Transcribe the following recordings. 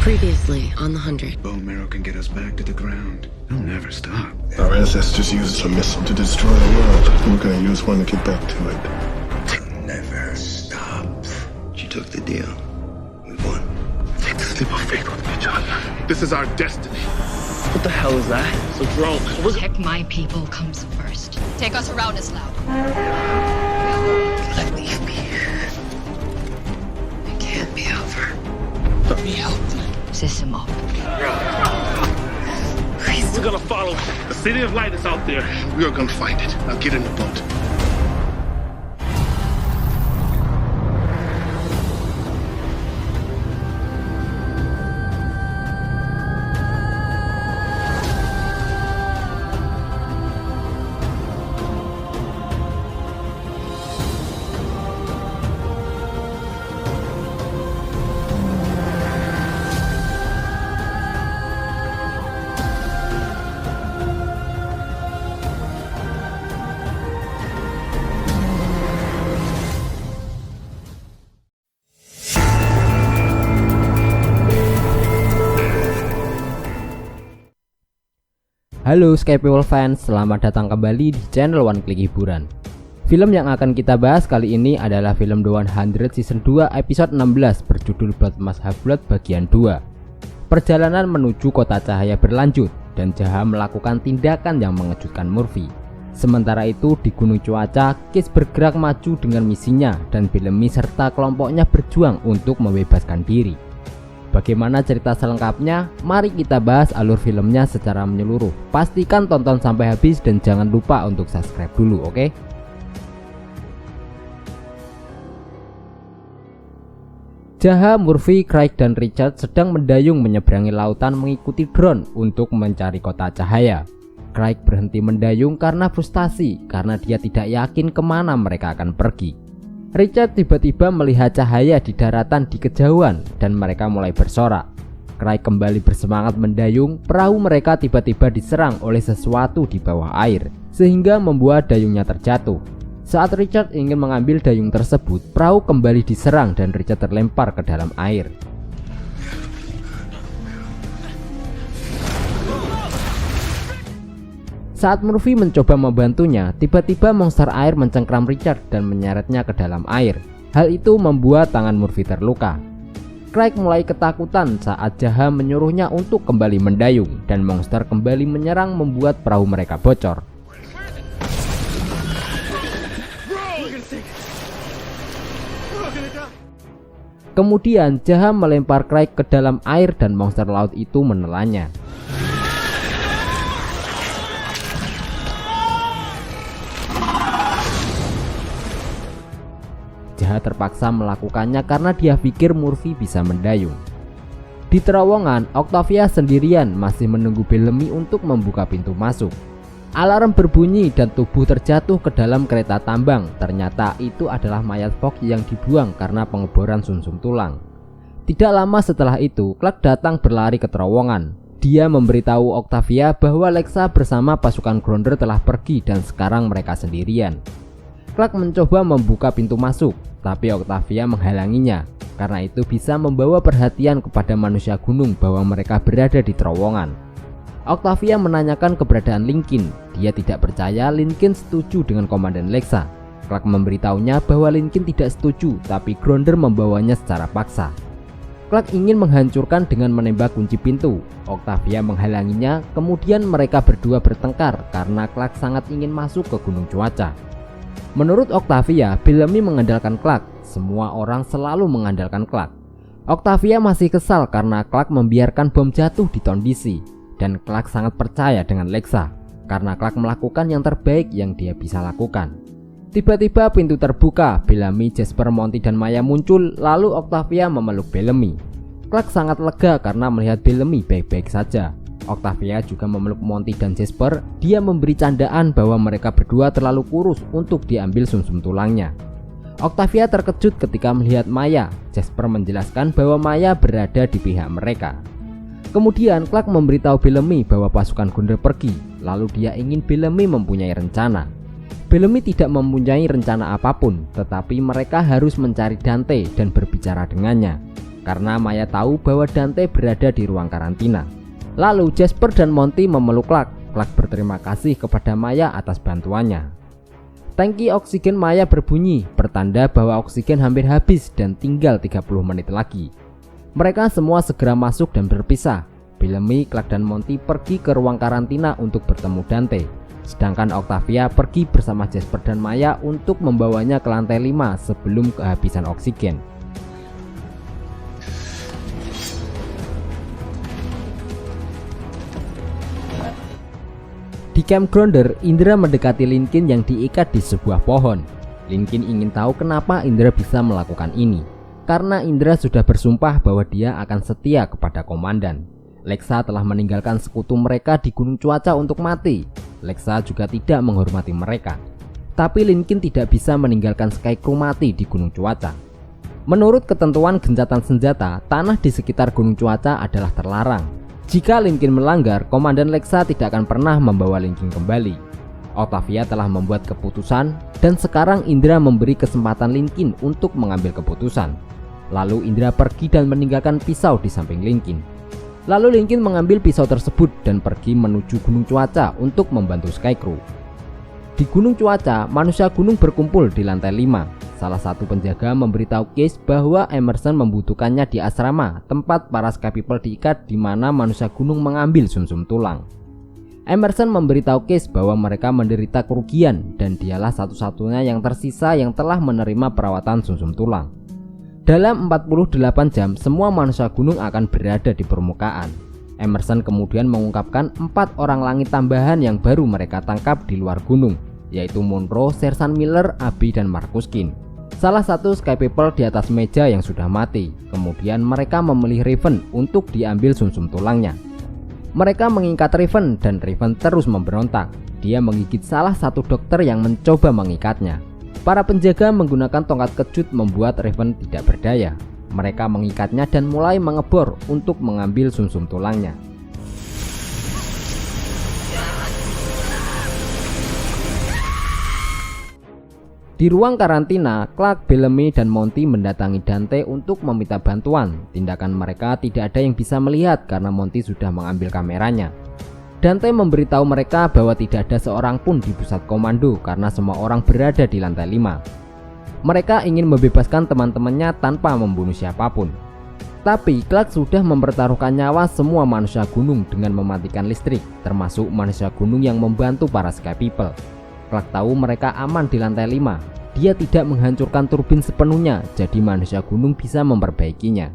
Previously on the 100. Bone marrow can get us back to the ground. They'll never stop. Our ancestors used a missile to destroy the world. We're gonna use one to get back to it. They'll never stop. She took the deal. We won. Take this leap of faith with me, John. This is our destiny. What the hell is that? It's a drone. Protect my people comes first. Take us around as loud. Let me be. It can't be over. Let me help. System up. We're gonna follow. The city of light is out there. We are gonna find it. Now get in the boat. Halo Sky People fans, selamat datang kembali di channel One Click Hiburan. Film yang akan kita bahas kali ini adalah film The 100 Season 2 episode 16 berjudul Blood Must Have Blood bagian 2. Perjalanan menuju kota cahaya berlanjut dan Jaha melakukan tindakan yang mengejutkan Murphy. Sementara itu di Gunung Cuaca, Kiss bergerak maju dengan misinya dan Bellamy serta kelompoknya berjuang untuk membebaskan diri. Bagaimana cerita selengkapnya? Mari kita bahas alur filmnya secara menyeluruh. Pastikan tonton sampai habis dan jangan lupa untuk subscribe dulu, oke? Jaha, Murphy, Craig, dan Richard sedang mendayung menyeberangi lautan mengikuti drone untuk mencari kota cahaya. Craig berhenti mendayung karena frustasi karena dia tidak yakin kemana mereka akan pergi. Richard tiba-tiba melihat cahaya di daratan di kejauhan dan mereka mulai bersorak. Craig kembali bersemangat mendayung, perahu mereka tiba-tiba diserang oleh sesuatu di bawah air sehingga membuat dayungnya terjatuh. Saat Richard ingin mengambil dayung tersebut, perahu kembali diserang dan Richard terlempar ke dalam air. Saat Murphy mencoba membantunya, tiba-tiba monster air mencengkram Richard dan menyeretnya ke dalam air. Hal itu membuat tangan Murphy terluka. Craig mulai ketakutan saat Jaha menyuruhnya untuk kembali mendayung dan monster kembali menyerang membuat perahu mereka bocor. Kemudian Jaha melempar Craig ke dalam air dan monster laut itu menelannya. Jaha terpaksa melakukannya karena dia pikir Murphy bisa mendayung. Di terowongan, Octavia sendirian masih menunggu Bellamy untuk membuka pintu masuk. Alarm berbunyi dan tubuh terjatuh ke dalam kereta tambang. Ternyata itu adalah mayat Fox yang dibuang karena pengeboran sumsum tulang. Tidak lama setelah itu, Clark datang berlari ke terowongan. Dia memberitahu Octavia bahwa Lexa bersama pasukan Gronder telah pergi dan sekarang mereka sendirian. Clark mencoba membuka pintu masuk, tapi Octavia menghalanginya. Karena itu bisa membawa perhatian kepada manusia gunung bahwa mereka berada di terowongan. Octavia menanyakan keberadaan Lincoln. Dia tidak percaya Lincoln setuju dengan komandan Lexa. Clark memberitahunya bahwa Lincoln tidak setuju, tapi Gronder membawanya secara paksa. Clark ingin menghancurkan dengan menembak kunci pintu. Octavia menghalanginya, kemudian mereka berdua bertengkar karena Clark sangat ingin masuk ke Gunung Cuaca. Menurut Octavia, Bellamy mengandalkan Clark. Semua orang selalu mengandalkan Clark. Octavia masih kesal karena Clark membiarkan bom jatuh di Town DC. Dan Clark sangat percaya dengan Lexa karena Clark melakukan yang terbaik yang dia bisa lakukan. Tiba-tiba pintu terbuka, Bellamy, Jasper, Monty, dan Maya muncul. Lalu Octavia memeluk Bellamy. Clark sangat lega karena melihat Bellamy baik-baik saja. Octavia juga memeluk Monty dan Jasper. Dia memberi candaan bahwa mereka berdua terlalu kurus untuk diambil sumsum tulangnya. Octavia terkejut ketika melihat Maya. Jasper menjelaskan bahwa Maya berada di pihak mereka. Kemudian Clark memberitahu Bellamy bahwa pasukan Gronder pergi. Lalu dia ingin Bellamy mempunyai rencana. Bellamy tidak mempunyai rencana apapun, tetapi mereka harus mencari Dante dan berbicara dengannya. karena Maya tahu bahwa Dante berada di ruang karantina. Lalu Jasper dan Monty memeluk Clark. Clark berterima kasih kepada Maya atas bantuannya. Tangki oksigen Maya berbunyi, pertanda bahwa oksigen hampir habis dan tinggal 30 menit lagi. Mereka semua segera masuk dan berpisah. Bellamy, Clark dan Monty pergi ke ruang karantina untuk bertemu Dante. Sedangkan Octavia pergi bersama Jasper dan Maya untuk membawanya ke lantai 5 sebelum kehabisan oksigen. Di Camp Grounder, Indra mendekati Lincoln yang diikat di sebuah pohon. Lincoln ingin tahu kenapa Indra bisa melakukan ini. Karena Indra sudah bersumpah bahwa dia akan setia kepada komandan. Lexa telah meninggalkan sekutu mereka di Gunung Cuaca untuk mati. Lexa juga tidak menghormati mereka. Tapi Lincoln tidak bisa meninggalkan Skycrew mati di Gunung Cuaca. Menurut ketentuan gencatan senjata, tanah di sekitar Gunung Cuaca adalah terlarang. Jika Lincoln melanggar, Komandan Lexa tidak akan pernah membawa Lincoln kembali. Octavia telah membuat keputusan dan sekarang Indra memberi kesempatan Lincoln untuk mengambil keputusan. Lalu Indra pergi dan meninggalkan pisau di samping Lincoln. Lalu Lincoln mengambil pisau tersebut dan pergi menuju Gunung Cuaca untuk membantu Skycrew. Di Gunung Cuaca, manusia gunung berkumpul di lantai 5. Salah satu penjaga memberitahu Case bahwa Emerson membutuhkannya di asrama, tempat para Sky People diikat di mana manusia gunung mengambil sumsum tulang. Emerson memberitahu Case bahwa mereka menderita kerugian dan dialah satu-satunya yang tersisa yang telah menerima perawatan sumsum tulang. Dalam 48 jam, semua manusia gunung akan berada di permukaan. Emerson kemudian mengungkapkan 4 orang langit tambahan yang baru mereka tangkap di luar gunung, yaitu Monroe, Sersan Miller, Abby, dan Marcus King. Salah satu Sky People di atas meja yang sudah mati. Kemudian mereka memilih Raven untuk diambil sumsum tulangnya. Mereka mengikat Raven dan Raven terus memberontak. Dia menggigit salah satu dokter yang mencoba mengikatnya. Para penjaga menggunakan tongkat kejut membuat Raven tidak berdaya. Mereka mengikatnya dan mulai mengebor untuk mengambil sumsum tulangnya. Di ruang karantina, Clark, Bellamy, dan Monty mendatangi Dante untuk meminta bantuan. Tindakan mereka tidak ada yang bisa melihat karena Monty sudah mengambil kameranya. Dante memberitahu mereka bahwa tidak ada seorang pun di pusat komando karena semua orang berada di lantai 5. Mereka ingin membebaskan teman-temannya tanpa membunuh siapapun. Tapi Clark sudah mempertaruhkan nyawa semua manusia gunung dengan mematikan listrik, termasuk manusia gunung yang membantu para Sky People. Clark tahu mereka aman di lantai 5. Dia tidak menghancurkan turbin sepenuhnya, jadi manusia gunung bisa memperbaikinya.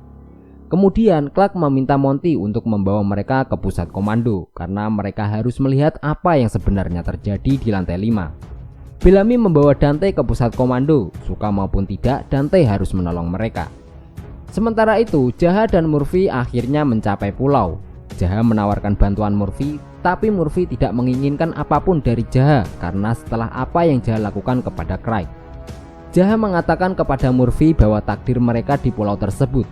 Kemudian Clark meminta Monty untuk membawa mereka ke pusat komando karena mereka harus melihat apa yang sebenarnya terjadi di lantai 5. Bellamy membawa Dante ke pusat komando. Suka maupun tidak, Dante harus menolong mereka. Sementara itu, Jaha dan Murphy akhirnya mencapai pulau. Jaha menawarkan bantuan Murphy, tapi Murphy tidak menginginkan apapun dari Jaha karena setelah apa yang Jaha lakukan kepada Craig. Jaha mengatakan kepada Murphy bahwa takdir mereka di pulau tersebut.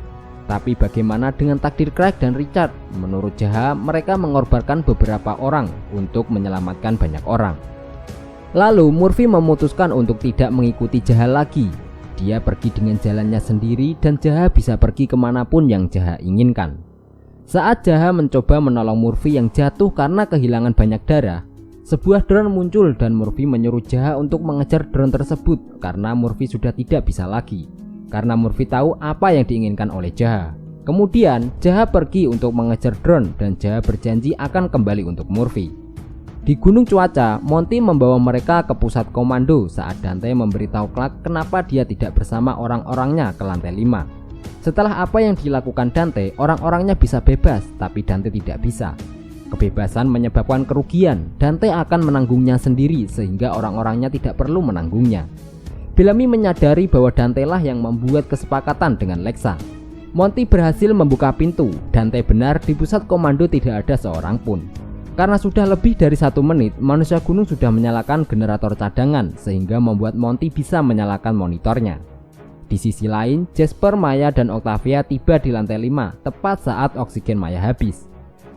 Tapi bagaimana dengan takdir Craig dan Richard? Menurut Jaha, mereka mengorbankan beberapa orang untuk menyelamatkan banyak orang. Lalu Murphy memutuskan untuk tidak mengikuti Jaha lagi. Dia pergi dengan jalannya sendiri dan Jaha bisa pergi kemanapun yang Jaha inginkan. Saat Jaha mencoba menolong Murphy yang jatuh karena kehilangan banyak darah, sebuah drone muncul dan Murphy menyuruh Jaha untuk mengejar drone tersebut karena Murphy sudah tidak bisa lagi. Karena Murphy tahu apa yang diinginkan oleh Jaha. Kemudian Jaha pergi untuk mengejar drone dan Jaha berjanji akan kembali untuk Murphy. Di Gunung Cuaca, Monty membawa mereka ke pusat komando saat Dante memberitahu Clark kenapa dia tidak bersama orang-orangnya ke lantai 5. Setelah apa yang dilakukan Dante, orang-orangnya bisa bebas, tapi Dante tidak bisa. Kebebasan menyebabkan kerugian. Dante akan menanggungnya sendiri sehingga orang-orangnya tidak perlu menanggungnya. Bellamy menyadari bahwa Dante lah yang membuat kesepakatan dengan Lexa. Monty berhasil membuka pintu. Dante benar, di pusat komando tidak ada seorang pun. Karena sudah lebih dari 1 menit, manusia gunung sudah menyalakan generator cadangan sehingga membuat Monty bisa menyalakan monitornya. Di sisi lain, Jasper, Maya, dan Octavia tiba di lantai 5 tepat saat oksigen Maya habis.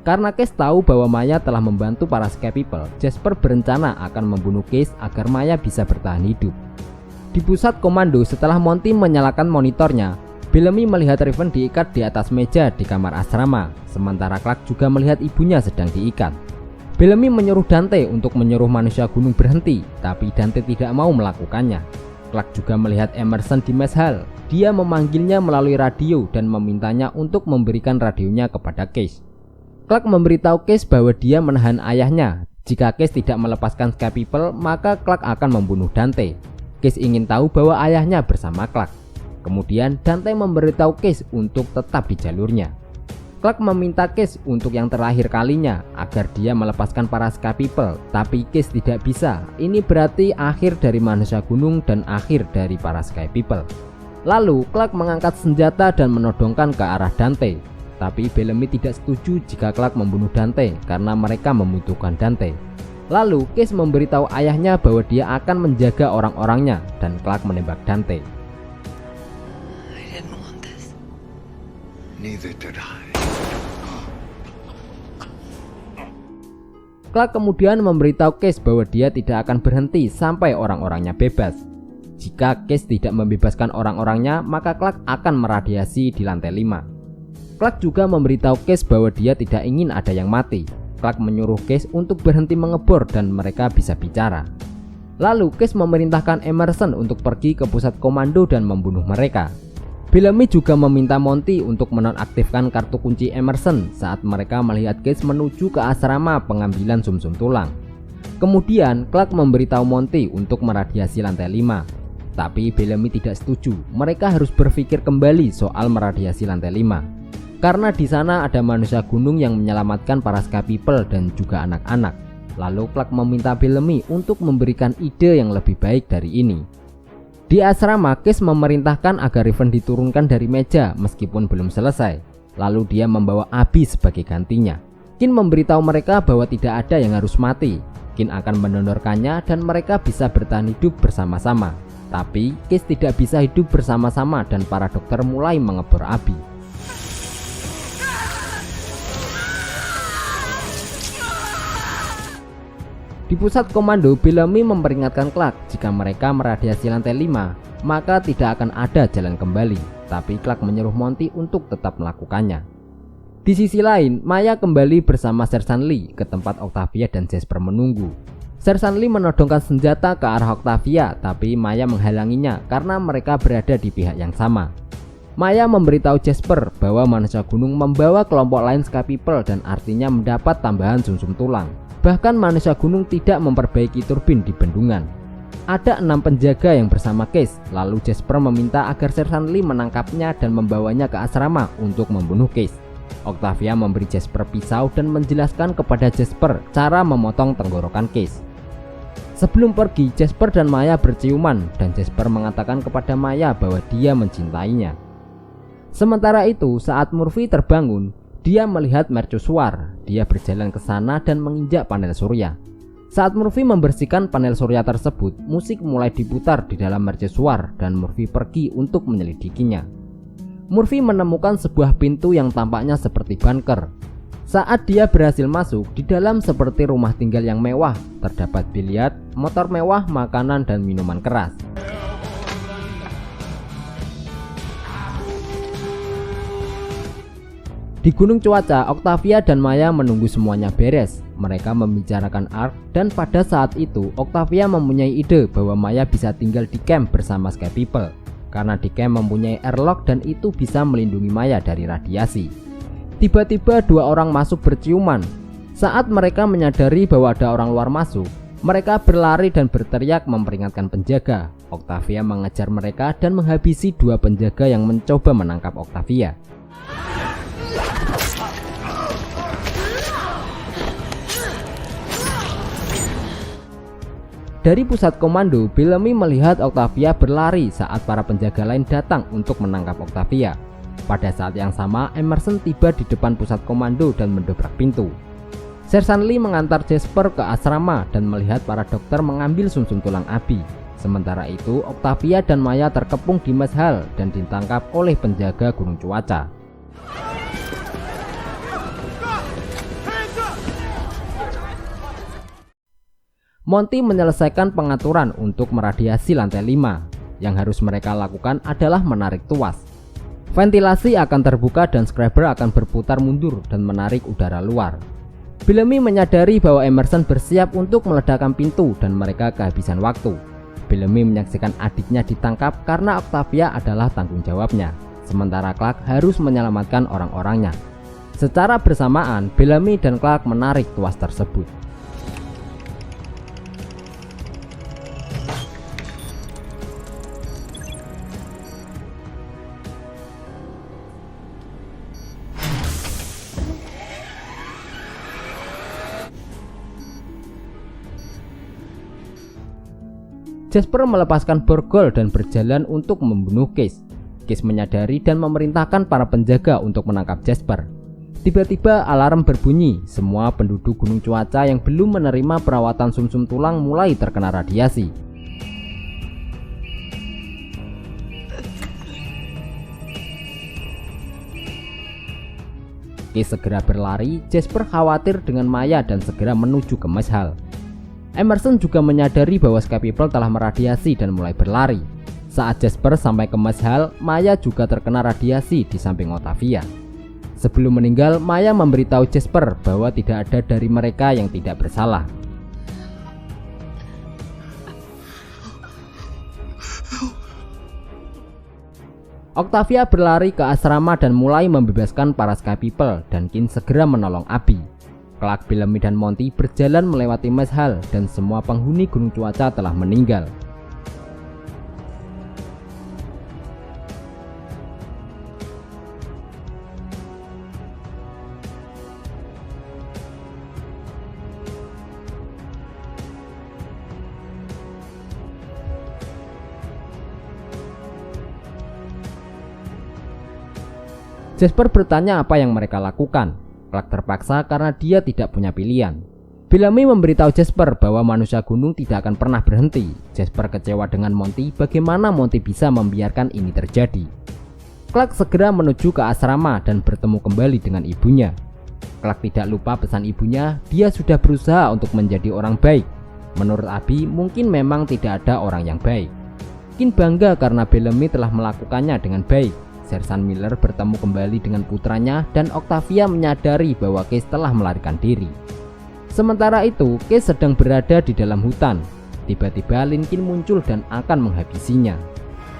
Karena Case tahu bahwa Maya telah membantu para Sky People, Jasper berencana akan membunuh Case agar Maya bisa bertahan hidup. Di pusat komando, setelah Monty menyalakan monitornya, Bellamy melihat Raven diikat di atas meja di kamar asrama, sementara Clark juga melihat ibunya sedang diikat. Bellamy menyuruh Dante untuk menyuruh manusia gunung berhenti, tapi Dante tidak mau melakukannya. Clark juga melihat Emerson di mess hall. Dia memanggilnya melalui radio dan memintanya untuk memberikan radionya kepada Case. Clark memberitahu Case bahwa dia menahan ayahnya. Jika Case tidak melepaskan Sky People, maka Clark akan membunuh Dante. Case ingin tahu bahwa ayahnya bersama Clark. Kemudian Dante memberitahu Case untuk tetap di jalurnya. Clark meminta Case untuk yang terakhir kalinya agar dia melepaskan para Sky People, tapi Case tidak bisa. Ini berarti akhir dari manusia gunung dan akhir dari para Sky People. Lalu Clark mengangkat senjata dan menodongkan ke arah Dante. Tapi Bellamy tidak setuju jika Clark membunuh Dante karena mereka membutuhkan Dante. Lalu Case memberitahu ayahnya bahwa dia akan menjaga orang-orangnya dan Clark menembak Dante. Neither did I. Clark kemudian memberitahu Case bahwa dia tidak akan berhenti sampai orang-orangnya bebas. Jika Case tidak membebaskan orang-orangnya, maka Clark akan meradiasi di lantai 5. Clark juga memberitahu Case bahwa dia tidak ingin ada yang mati. Clark menyuruh Case untuk berhenti mengebor dan mereka bisa bicara. Lalu Case memerintahkan Emerson untuk pergi ke pusat komando dan membunuh mereka. Bellamy juga meminta Monty untuk menonaktifkan kartu kunci Emerson saat mereka melihat Case menuju ke asrama pengambilan sumsum tulang. Kemudian Clark memberitahu Monty untuk meradiasi lantai 5. Tapi Bellamy tidak setuju. Mereka harus berpikir kembali soal meradiasi lantai 5. Karena di sana ada manusia gunung yang menyelamatkan para Sky People dan juga anak-anak. Lalu Clark meminta Bellamy untuk memberikan ide yang lebih baik dari ini. Di asrama, Case memerintahkan agar Raven diturunkan dari meja meskipun belum selesai. Lalu dia membawa Abby sebagai gantinya. Kin memberitahu mereka bahwa tidak ada yang harus mati. Kin akan mendonorkannya dan mereka bisa bertahan hidup bersama-sama. Tapi Case tidak bisa hidup bersama-sama dan para dokter mulai mengebor Abby. Di pusat komando, Bellamy memperingatkan Clark jika mereka meradiasi lantai 5, maka tidak akan ada jalan kembali. Tapi Clark menyuruh Monty untuk tetap melakukannya. Di sisi lain, Maya kembali bersama Sersan Lee ke tempat Octavia dan Jasper menunggu. Sersan Lee menodongkan senjata ke arah Octavia, tapi Maya menghalanginya karena mereka berada di pihak yang sama. Maya memberitahu Jasper bahwa manusia gunung membawa kelompok lain Sky People dan artinya mendapat tambahan sumsum tulang. Bahkan manusia gunung tidak memperbaiki turbin di bendungan. Ada 6 penjaga yang bersama Case. Lalu Jasper meminta agar Sersan Lee menangkapnya dan membawanya ke asrama untuk membunuh Case. Octavia memberi Jasper pisau dan menjelaskan kepada Jasper cara memotong tenggorokan Case. Sebelum pergi, Jasper dan Maya berciuman dan Jasper mengatakan kepada Maya bahwa dia mencintainya. Sementara itu, saat Murphy terbangun, dia melihat mercusuar. Dia berjalan ke sana dan menginjak panel surya. Saat Murphy membersihkan panel surya tersebut, musik mulai diputar di dalam mercusuar dan Murphy pergi untuk menyelidikinya. Murphy menemukan sebuah pintu yang tampaknya seperti bunker. Saat dia berhasil masuk, di dalam seperti rumah tinggal yang mewah. Terdapat biliar, motor mewah, makanan, dan minuman keras. Di Gunung Cuaca, Octavia dan Maya menunggu semuanya beres. Mereka membicarakan Ark dan pada saat itu Octavia mempunyai ide bahwa Maya bisa tinggal di camp bersama Sky People. Karena di camp mempunyai airlock dan itu bisa melindungi Maya dari radiasi. Tiba-tiba 2 orang masuk berciuman. Saat mereka menyadari bahwa ada orang luar masuk, mereka berlari dan berteriak memperingatkan penjaga. Octavia mengejar mereka dan menghabisi 2 penjaga yang mencoba menangkap Octavia. Dari pusat komando, Bellamy melihat Octavia berlari saat para penjaga lain datang untuk menangkap Octavia. Pada saat yang sama, Emerson tiba di depan pusat komando dan mendobrak pintu. Sersan Lee mengantar Jasper ke asrama dan melihat para dokter mengambil sumsum tulang Abby. Sementara itu, Octavia dan Maya terkepung di mess hall dan ditangkap oleh penjaga Gunung Cuaca. Monty menyelesaikan pengaturan untuk meradiasi lantai 5. Yang harus mereka lakukan adalah menarik tuas. Ventilasi akan terbuka dan Scrabble akan berputar mundur dan menarik udara luar. Bellamy menyadari bahwa Emerson bersiap untuk meledakkan pintu dan mereka kehabisan waktu. Bellamy menyaksikan adiknya ditangkap karena Octavia adalah tanggung jawabnya, sementara Clark harus menyelamatkan orang-orangnya. Secara bersamaan, Bellamy dan Clark menarik tuas tersebut. Jasper melepaskan borgol dan berjalan untuk membunuh Case. Case menyadari dan memerintahkan para penjaga untuk menangkap Jasper. Tiba-tiba alarm berbunyi. Semua penduduk Gunung Cuaca yang belum menerima perawatan sumsum tulang mulai terkena radiasi. Case segera berlari. Jasper khawatir dengan Maya dan segera menuju ke Mess Hall. Emerson juga menyadari bahwa Sky People telah meradiasi dan mulai berlari. Saat Jasper sampai ke Mess Hall, Maya juga terkena radiasi di samping Octavia. Sebelum meninggal, Maya memberitahu Jasper bahwa tidak ada dari mereka yang tidak bersalah. Octavia berlari ke asrama dan mulai membebaskan para Sky People dan Kin segera menolong Abby. Clark, Bellamy, dan Monty berjalan melewati Mess Hall dan semua penghuni Gunung Cuaca telah meninggal. Jasper bertanya apa yang mereka lakukan. Clark terpaksa karena dia tidak punya pilihan. Bellamy memberitahu Jasper bahwa manusia gunung tidak akan pernah berhenti. Jasper kecewa dengan Monty, bagaimana Monty bisa membiarkan ini terjadi. Clark segera menuju ke asrama dan bertemu kembali dengan ibunya. Clark tidak lupa pesan ibunya, dia sudah berusaha untuk menjadi orang baik. Menurut Abby, mungkin memang tidak ada orang yang baik. Kin bangga karena Bellamy telah melakukannya dengan baik. Sersan Miller bertemu kembali dengan putranya dan Octavia menyadari bahwa Case telah melarikan diri. Sementara itu, Case sedang berada di dalam hutan. Tiba-tiba Linkin muncul dan akan menghabisinya.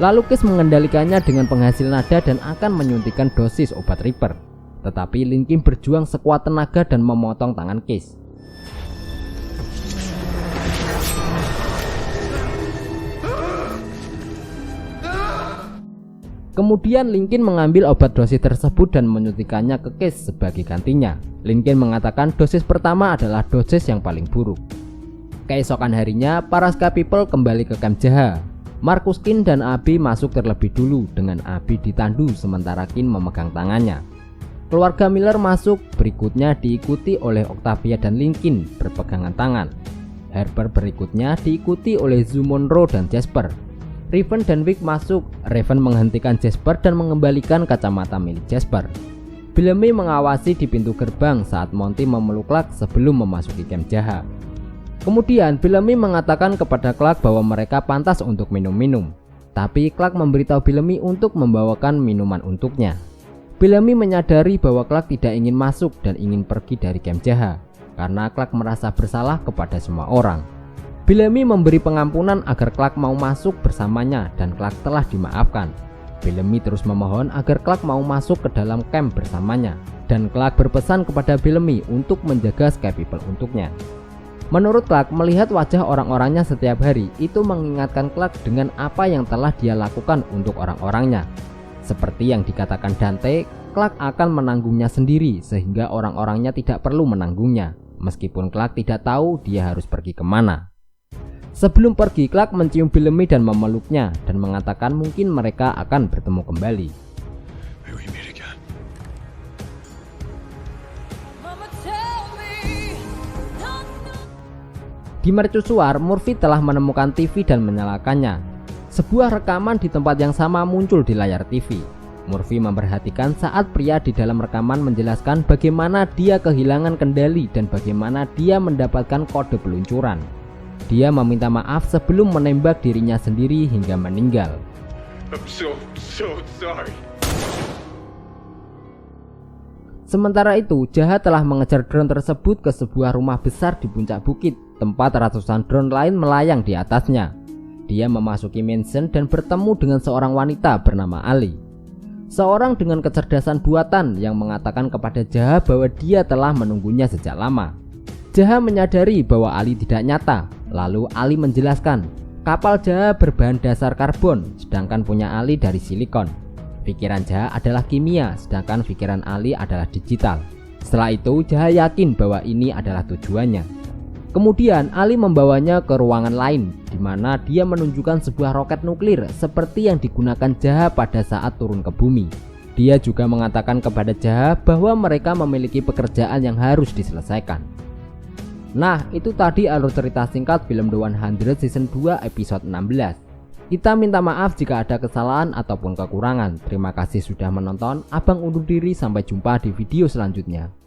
Lalu Case mengendalikannya dengan penghasil nada dan akan menyuntikkan dosis obat Reaper. Tetapi Linkin berjuang sekuat tenaga dan memotong tangan Case. Kemudian Linkin mengambil obat dosis tersebut dan menyuntikkannya ke Case sebagai gantinya. Linkin mengatakan dosis pertama adalah dosis yang paling buruk. Keesokan harinya, para Sky People kembali ke Camp Jaha. Marcus, Kin, dan Abby masuk terlebih dulu dengan Abby ditandu sementara Kin memegang tangannya. Keluarga Miller masuk, berikutnya diikuti oleh Octavia dan Linkin berpegangan tangan. Harper berikutnya diikuti oleh Zoo Monroe dan Jasper. Raven dan Vic masuk. Raven menghentikan Jasper dan mengembalikan kacamata milik Jasper. Bellamy mengawasi di pintu gerbang saat Monty memeluk Clark sebelum memasuki Camp Jaha. Kemudian Bellamy mengatakan kepada Clark bahwa mereka pantas untuk minum-minum. Tapi Clark memberitahu Bellamy untuk membawakan minuman untuknya. Bellamy menyadari bahwa Clark tidak ingin masuk dan ingin pergi dari Camp Jaha karena Clark merasa bersalah kepada semua orang. Bellamy memberi pengampunan agar Clark mau masuk bersamanya dan Clark telah dimaafkan. Bellamy terus memohon agar Clark mau masuk ke dalam camp bersamanya dan Clark berpesan kepada Bellamy untuk menjaga Sky People untuknya. Menurut Clark, melihat wajah orang-orangnya setiap hari itu mengingatkan Clark dengan apa yang telah dia lakukan untuk orang-orangnya. Seperti yang dikatakan Dante, Clark akan menanggungnya sendiri sehingga orang-orangnya tidak perlu menanggungnya, meskipun Clark tidak tahu dia harus pergi kemana. Sebelum pergi, Clark mencium Bellamy dan memeluknya dan mengatakan mungkin mereka akan bertemu kembali. Di mercusuar, Murphy telah menemukan TV dan menyalakannya. Sebuah rekaman di tempat yang sama muncul di layar TV. Murphy memperhatikan saat pria di dalam rekaman menjelaskan bagaimana dia kehilangan kendali dan bagaimana dia mendapatkan kode peluncuran. Dia meminta maaf sebelum menembak dirinya sendiri hingga meninggal. I'm so sorry. Sementara itu, Jaha telah mengejar drone tersebut ke sebuah rumah besar di puncak bukit, tempat ratusan drone lain melayang di atasnya. Dia memasuki mansion dan bertemu dengan seorang wanita bernama Ali. Seorang dengan kecerdasan buatan yang mengatakan kepada Jaha bahwa dia telah menunggunya sejak lama. Jaha menyadari bahwa Ali tidak nyata, lalu Ali menjelaskan, kapal Jaha berbahan dasar karbon, sedangkan punya Ali dari silikon. Pikiran Jaha adalah kimia, sedangkan pikiran Ali adalah digital. Setelah itu, Jaha yakin bahwa ini adalah tujuannya. Kemudian Ali membawanya ke ruangan lain, di mana dia menunjukkan sebuah roket nuklir seperti yang digunakan Jaha pada saat turun ke bumi. Dia juga mengatakan kepada Jaha bahwa mereka memiliki pekerjaan yang harus diselesaikan. Nah, itu tadi alur cerita singkat film The 100 Season 2 episode 16. Kita minta maaf jika ada kesalahan ataupun kekurangan. Terima kasih sudah menonton. Abang undur diri, sampai jumpa di video selanjutnya.